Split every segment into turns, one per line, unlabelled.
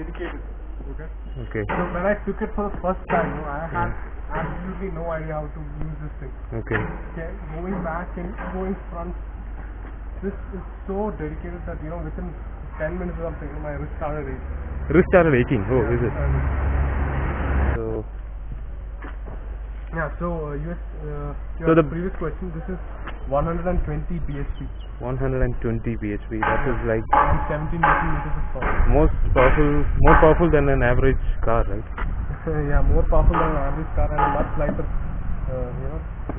dedicated. Okay.
Okay.
So when I took it for the first time, I had absolutely no idea how to use this thing.
Okay.
Okay. Going back and going front, this is so dedicated that within 10 minutes or something, my wrist started aching.
Wrist started aching. Oh, is it? So.
Yeah. So
So the
previous question. This is 120 bhp.
120 bhp. That is like
And 17 Newton meters of torque.
more powerful than an average car, right?
Yeah, more powerful than an average car and a much lighter,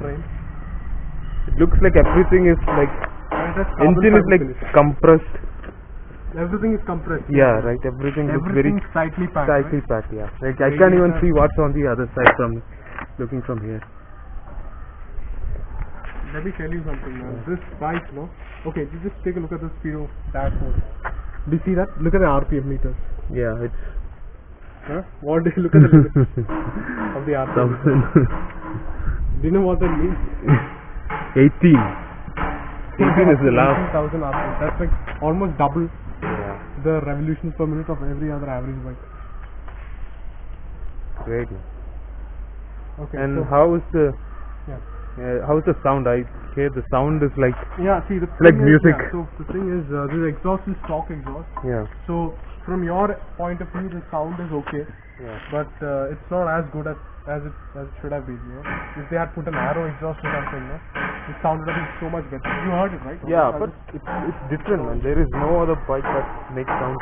frame.
It looks like everything is like
And it has carbon
engine is
fiber
like
finish.
compressed.
Everything is compressed.
Yeah, right. Everything looks very
Everything tightly packed.
tightly
Right?
packed. Yeah. Like I can't even see what's on the other side from looking from here.
Let me tell you something, man. This bike, okay, you just take a look at the speedo dashboard. Do you see that? Look at the RPM meters.
Yeah, it's
Huh? What do you look at the limits of the RPM? Do you know what that means?
18. 18 is the last.
18,000 RPM. That's like almost double
Yeah.
the revolutions per minute of every other average bike.
Great.
Okay.
And
so,
how is the
yeah.
how's the sound? I hear the sound is like
Yeah, see, the
like
thing is,
music.
yeah, so the thing is, this exhaust is stock exhaust.
yeah.
So from your point of view, the sound is okay,
Yeah.
but it's not as good as it should have been. If they had put an arrow exhaust or something, it sounded have been so much better. You heard it, right?
Yeah, but it's different, man. There is no other bike that makes sound.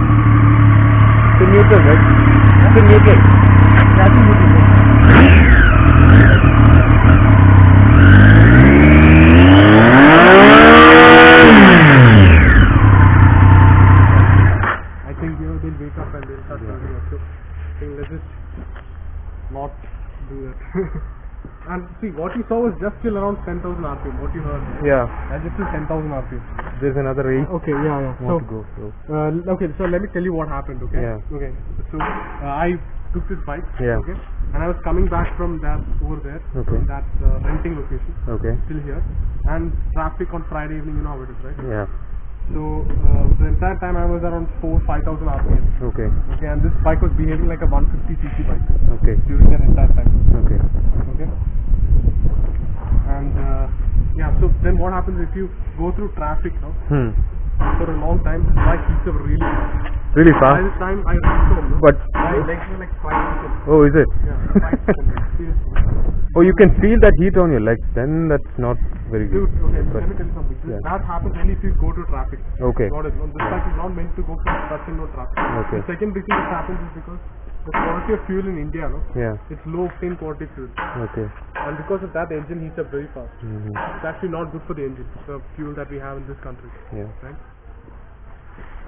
It's in neutral, right? It's in neutral.
Yeah, I think you do. I think they'll wake up and they'll start moving up. So I think let's just not do that. And see, what you saw was just still around 10,000 RPM. What you heard,
Yeah.
and just still 10,000 RPM.
There's another 8
Okay, yeah.
more to go. So.
Okay, so let me tell you what happened, okay?
Yeah.
Okay, so I took this bike,
Yeah.
okay, and I was coming back from that over there,
Okay.
from that renting location,
Okay.
still here, and traffic on Friday evening, you know how it is, right?
Yeah.
So the entire time I was around 5,000 RPM,
Okay.
okay, and this bike was behaving like a 150cc bike
Okay.
during that entire time,
Okay.
okay? And yeah, so then what happens if you go through traffic now, for a long time, the bike heats up really fast.
Really
By
fast.
the time I reached home,
But
my legs were like 5 seconds.
oh, is it?
Yeah, 5 seconds. Seriously.
Oh, you can feel that heat on your legs. Then that's not very
Dude,
good.
okay,
But
let me tell you something.
yeah.
That happens only if you go to traffic.
Okay.
Got it? No, this bike is not meant to go for touch and no traffic.
Okay.
The second reason this happens is because the quality of fuel in India,
Yeah.
it's low octane quality fuel.
Okay.
And because of that, the engine heats up very fast.
hmm
It's actually not good for the engine, the fuel that we have in this country.
Yeah.
Right?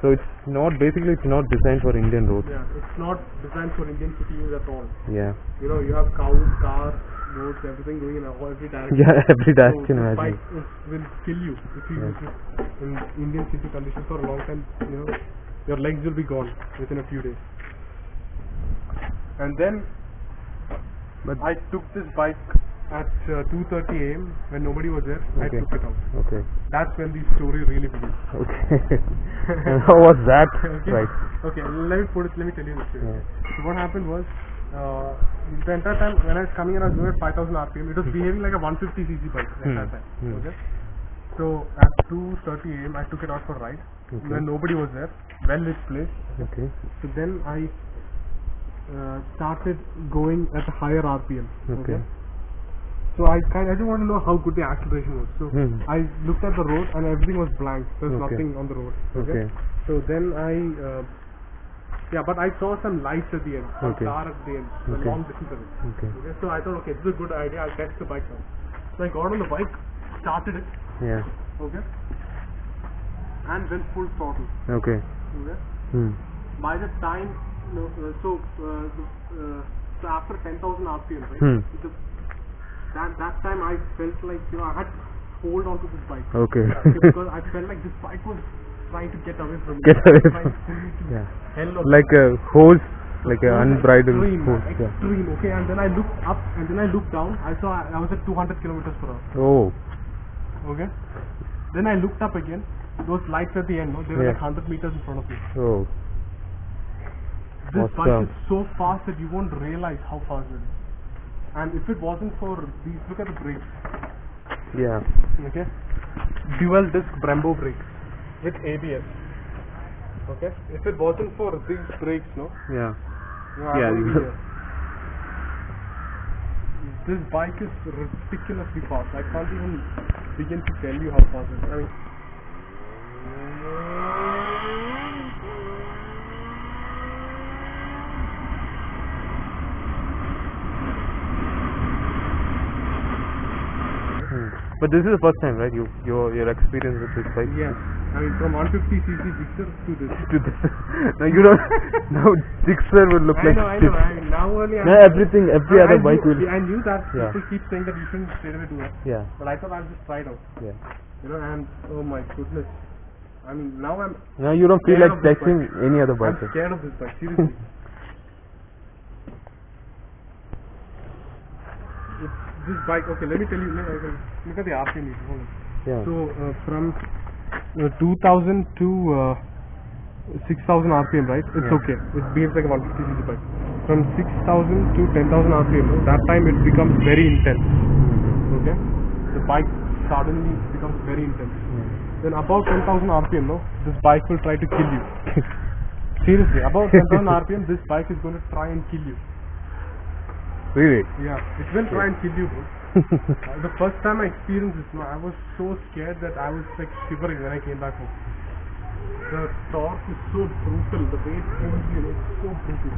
So it's not designed for Indian roads.
Yeah, it's not designed for Indian city use at all.
Yeah.
You have cows, cars, roads, everything going in every direction.
Yeah. Every
So
direction.
this
Imagine.
bike will kill you if you
Yeah.
use it in Indian city conditions for a long time. Your legs will be gone within a few days. And then
But
I took this bike at 2:30 a.m. when nobody was there. I
Okay.
took it out.
okay.
That's when the story really begins.
Okay. And how was that?
Okay.
Right.
Okay. Let me tell you the story.
Yeah.
So what happened was, the entire time when I was coming in, I was going at 5,000 RPM. It was behaving like a 150cc bike the entire time. Okay. So at 2:30 a.m. I took it out for a ride.
Okay.
When nobody was there, well lit place.
Okay.
So then I started going at a higher RPM.
Okay.
So I just want to know how good the acceleration was. So I looked at the road and everything was blank. There was
Okay.
nothing on the road.
Okay.
So then but I saw some lights at the end, some
Okay.
car at the end, the
Okay.
long distance of it.
Okay.
Okay. So I thought, okay, this is a good idea. I'll test the bike now. So I got on the bike, started it.
Yeah.
Okay. And went full throttle.
Okay.
Okay. By the time, so after 10,000 RPM, right? That time I felt like I had to hold on to this bike.
Okay.
Because I felt like this bike was trying to get away from me.
Get away
Trying
from.
to pull me to
Yeah.
hell or
Like a hose like an unbridled
extreme,
force. Yeah.
extreme. Okay, and then I looked up and then I looked down. I saw I was at 200 kilometers per hour.
Oh.
Okay. Then I looked up again. Those lights at the end, no, they were
Yeah.
like 100 meters in front of me.
Oh.
This bike
Awesome.
is so fast that you won't realize how fast it is. And if it wasn't for these, look at the brakes.
Yeah.
Okay. Dual disc Brembo brakes with ABS. Okay. If it wasn't for these brakes, no.
Yeah.
No, I
Yeah,
wouldn't be
you-
here. This bike is ridiculously fast. I can't even begin to tell you how fast it is. I mean,
But this is the first time, right? Your experience with this bike.
yes. I mean, from 150cc Gixxer to this.
To this. Now you don't. Now Gixxer will look
I
like.
know. I mean, now only
Now everything, every other bike will.
I knew that
Yeah.
people keep saying that you shouldn't straight away do that.
Yeah.
But I thought I'll just try it out.
Yeah.
You know, and oh my goodness. I mean, now I'm
Now you don't feel
scared
like
of this
texting
bike.
any other
I'm
bike.
scared of this bike, seriously. This bike, okay, let me tell you, look at the RPM. Hold on.
Yeah.
So, from 2000 to 6000 RPM, right? It's
Yeah.
okay. It behaves like a 150cc bike. From 6000 to 10,000 RPM, that time it becomes very intense. Okay? The bike suddenly becomes very intense. Then above 10,000 RPM, no, this bike will try to kill you. Seriously, above 10,000 RPM, this bike is going to try and kill you.
Really?
Yeah, it will try and kill you, bro. The first time I experienced this, no, I was so scared that I was like shivering when I came back home. The torque is so brutal, the way it pulls you, know, it's so brutal.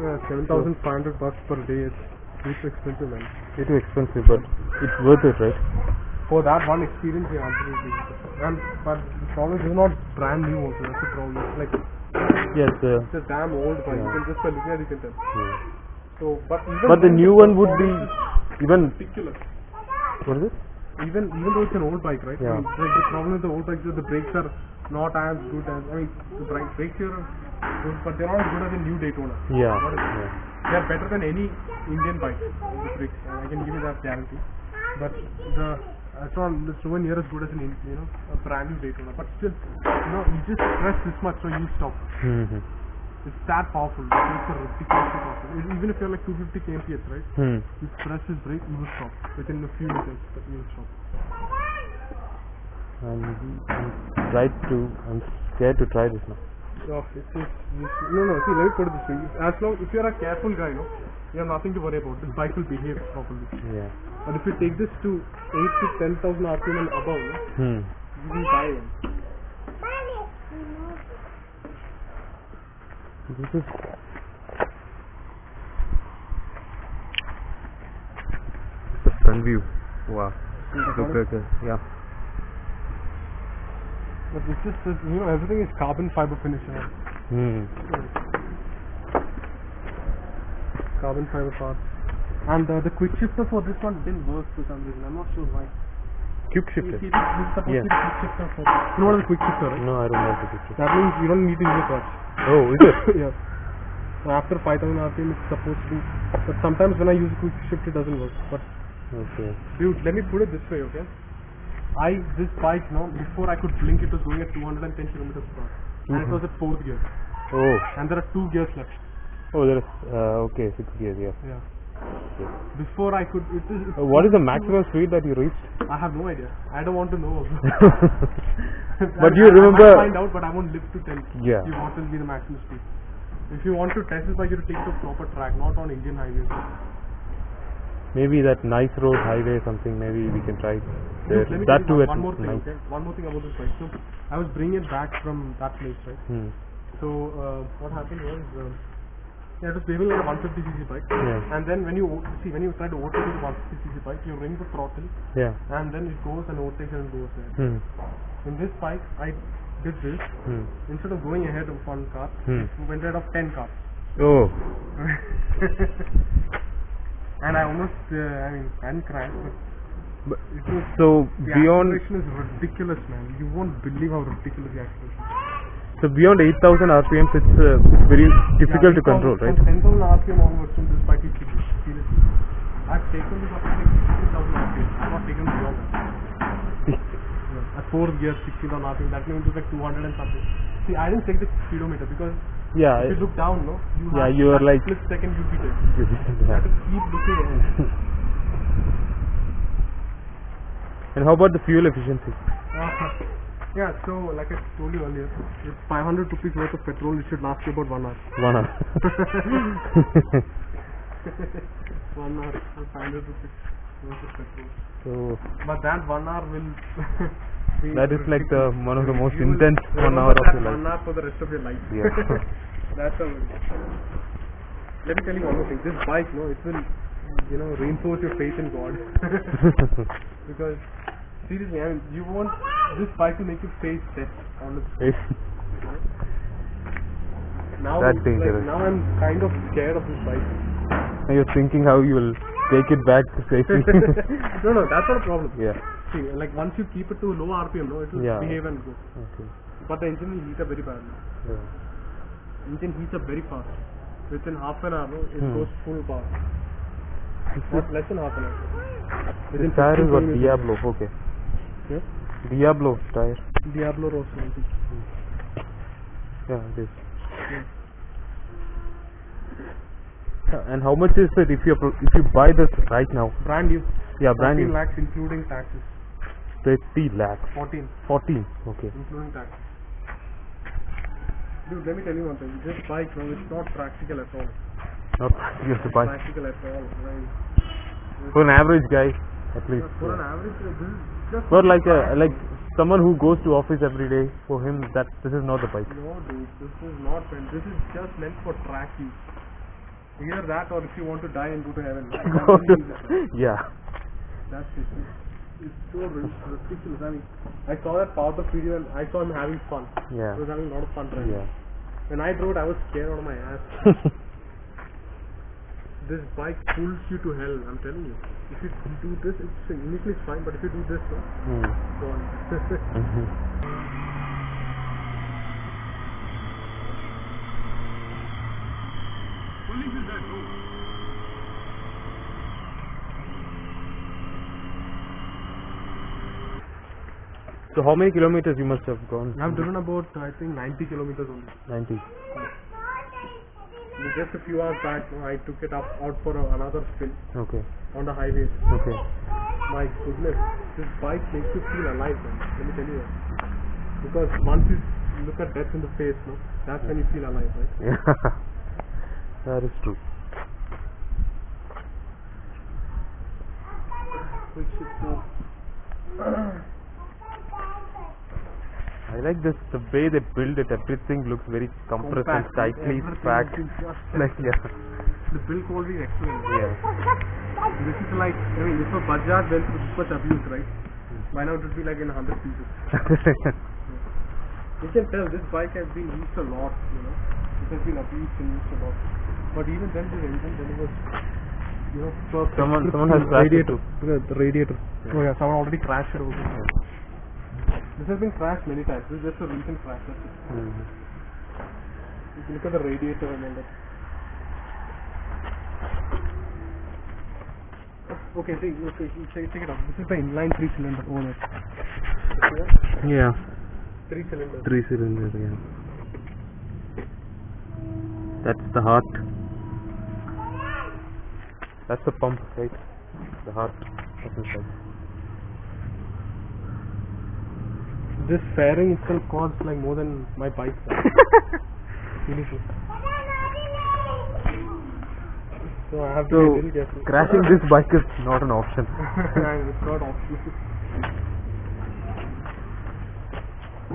Yeah, 7,500 bucks per day. It's too expensive, man.
It's too expensive, but it's worth it, right?
For that one experience, yeah, absolutely. And but the problem is it's not brand new also. That's the problem. It's like
Yes.
it's a damn old bike. You
Yeah.
can just by looking at it, you can tell.
Yeah.
So, but even
But the
then,
new one would be
performance
even.
is ridiculous.
What is it?
Even though it's an old bike, right?
Yeah.
I mean, the problem with the old bikes is the brakes are not as good as. I mean, the brakes here are good, but they're not as good as a new Daytona.
Yeah.
What is it?
Yeah.
They are better than any Indian bike. The brakes, I can give you that guarantee. But it's nowhere near as good as a brand new Daytona. But still, you just press this much, so you stop.
Mm-hmm.
It's that powerful. The brakes are ridiculously powerful. Even if you're like 250 kmph, right? You press this brake, you will stop within a few meters. But you will stop.
I'm scared to try this now.
Oh, no. See, let me put it this way. If you're a careful guy, you have nothing to worry about. This bike will behave properly.
Yeah.
But if you take this to 8 to 10,000 RPM and above, you will die.
This is. The front view. Wow. Yeah.
But it's just, everything is carbon fiber finish. Carbon fiber parts. And the quick shifter for this one didn't work for some reason. I'm not sure why.
Quick shifter.
This is supposed to be
Yeah.
the quick shifter for. You know what is a quick shifter, right?
No, I don't have the quick shifter.
That means you don't need to use a clutch.
Oh, is it?
Yeah. So after 5,000 RPM, it's supposed to be. But sometimes when I use a quick shift, it doesn't work. But
Okay.
dude, let me put it this way, okay? This bike, before I could blink, it was going at 210 kilometers per hour, and it was at 4th gear,
Oh.
and there are 2 gears left.
Oh, there is. Okay, 6 gears. Yeah.
Yeah.
Okay.
Before I could,
What is the maximum speed that you reached?
I have no idea. I don't want to know.
But you
I
remember?
might find out, but I won't live to tell
Yeah.
you what will be the maximum speed. If you want to test this bike, you have to take it to a proper track, not on Indian highways.
Maybe that nice road highway something. Maybe we can try there.
Dude, let me
That
tell
too
you
at
one more thing,
night.
okay? One more thing about this bike. So, I was bringing it back from that place, right? So, what happened was, it was behaving like a 150cc bike.
Yeah.
And then when you try to overtake with a 150cc bike, you ring the throttle,
Yeah.
and then it goes and overtakes and goes there. In this bike, I did this. Instead of going ahead of one car, it went ahead of 10 cars.
Oh.
And I almost, I didn't crash, but
But,
it was,
so
the
beyond
acceleration is ridiculous, man. You won't believe how ridiculous the acceleration is.
so beyond 8,000 RPMs, it's very difficult to control, right?
From 10,000 RPM onwards from this bike, you feel it. I've taken this up to like 16,000 RPM. I've not taken beyond that. At 4th gear, 16,000 RPM. That means it's like 200 and something. See, I didn't take the speedometer because
Yeah.
if you look down, no,
You are like.
split second you'll be dead. You have to keep looking ahead.
And how about the fuel efficiency?
Yeah, so like I told you earlier, with 500 rupees worth of petrol, it should last you about 1 hour.
1 hour.
1 hour with 500 rupees worth of petrol.
So
But that 1 hour will be
that is like the one of the most
you will
intense 1
remember
hour of
that
your life.
1 hour for the rest of your life.
Yeah.
That's how. Let me tell you one more thing. This bike, no, it will, reinforce your faith in God. Because seriously, I mean, you want this bike to make you face death on its. Now,
That's dangerous.
now I'm kind of scared of this bike.
And you're thinking how you will take it back safely.
No, that's not a problem.
Yeah.
See, like once you keep it to low RPM, no, it will
Yeah.
behave and go.
Okay.
But the engine will heat up very badly.
Yeah.
Engine heats up very fast. Within half an hour, no, it
Hmm.
goes full power. Not less than half an hour.
This tire is
15
what?
minutes.
Diablo. Okay.
Yeah?
Diablo tire.
Diablo Rosso, I think.
Yeah, it is.
Yeah.
And how much is it if you buy this right now?
Brand new.
Yeah, brand
14
new.
lakhs including taxes.
30 lakhs.
14
14. Okay.
including taxes. Dude, let me tell you one thing. This bike, no, it's not practical at all.
Not you have to buy.
Practical at all. Right?
For an average guy, at least.
For an average, this is just.
For like someone who goes to office every day, for him this is not the bike.
No, dude, this is not meant. This is just meant for track use. Either that, or if you want to die and go to heaven.
Yeah.
That's it. It's so ridiculous. I mean, I saw that part of the video and I saw him having fun.
Yeah.
He was having a lot of fun driving.
Yeah.
When I drove it, I was scared out of my ass. This bike pulls you to hell, I'm telling you. If you do this, initially it's fine, but if you do this, no, go on.
So how many kilometers you must have gone?
I've driven about, I think, 90 kilometers only.
90.
Just a few hours back, no, I took it out for another spin
Okay.
on the highway.
Okay.
My goodness, this bike makes you feel alive, man. Let me tell you that. Because once you look at death in the face, no, that's when you feel alive, right?
Yeah. That is true.
Quick shift now.
I like this, the way they build it, everything looks very compressed and
Compact,
tightly
everything
packed.
is just
Like, yeah.
The build quality is excellent.
Yeah.
This is like, I mean, if a Bajaj went through this much abuse, right? By now it would be like in 100 pieces. You can tell this bike has been used a lot, It has been abused and used a lot. But even then, this engine delivers, perfect.
Someone has crashed it
radiator.
too.
Look at the radiator.
Yeah.
Oh yeah, someone already crashed it over there.
Yeah.
This has been crashed many times. This is just a recent crash. That's it.
Mhm.
You can look at the radiator and all that. Okay, take it out. This is the inline 3-cylinder over there.
Yeah.
3-cylinder.
3-cylinder, yeah. That's the heart. That's the pump, right? The heart of the bike.
This fairing itself costs like more than my bike. Seriously. So I have to be very careful.
Crashing this bike is not an option.
It's not optional.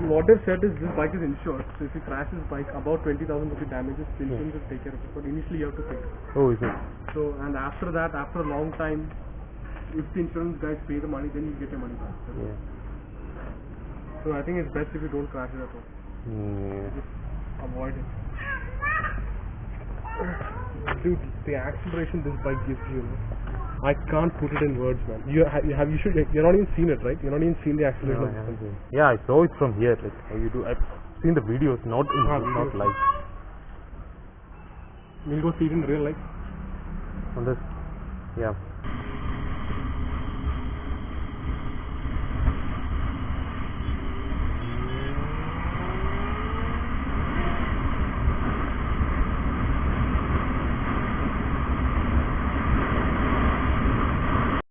What they've said is this bike is insured. So if you crash this bike, about 20,000 rupee damages, the insurance will take care of it. But initially you have to pay.
Oh, is it?
So, and after that, after a long time, if the insurance guys pay the money, then you get your money back.
Yeah.
So I think it's best if you don't crash it at all.
Yeah.
Just avoid it. dude, the acceleration this bike gives you, I can't put it in words, man. You're not even seen it, right? You're not even seen the acceleration
No,
of
I
this
haven't
thing.
seen. Yeah, I saw it from here. Like how you do. I've seen the videos, not
Videos.
live.
We'll go see it in real life.
On this, yeah.